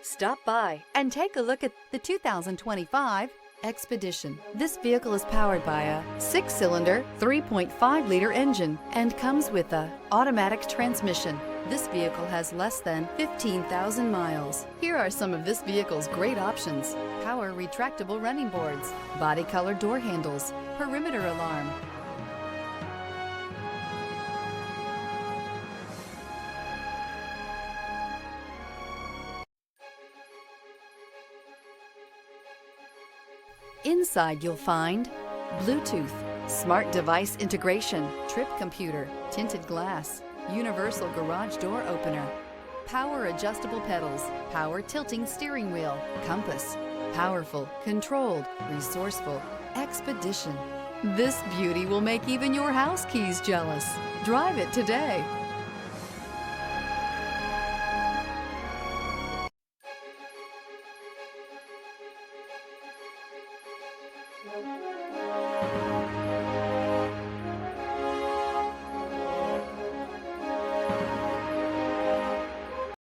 Stop by and take a look at the 2025 Expedition. This vehicle is powered by a 6-cylinder, 3.5-liter engine and comes with a automatic transmission. This vehicle has less than 15,000 miles. Here are some of this vehicle's great options: power retractable running boards, body color door handles, perimeter alarm, Inside you'll find Bluetooth, smart device integration, trip computer, tinted glass, universal garage door opener, power adjustable pedals, power tilting steering wheel, compass, powerful, controlled, resourceful, Expedition. This beauty will make even your house keys jealous. Drive it today.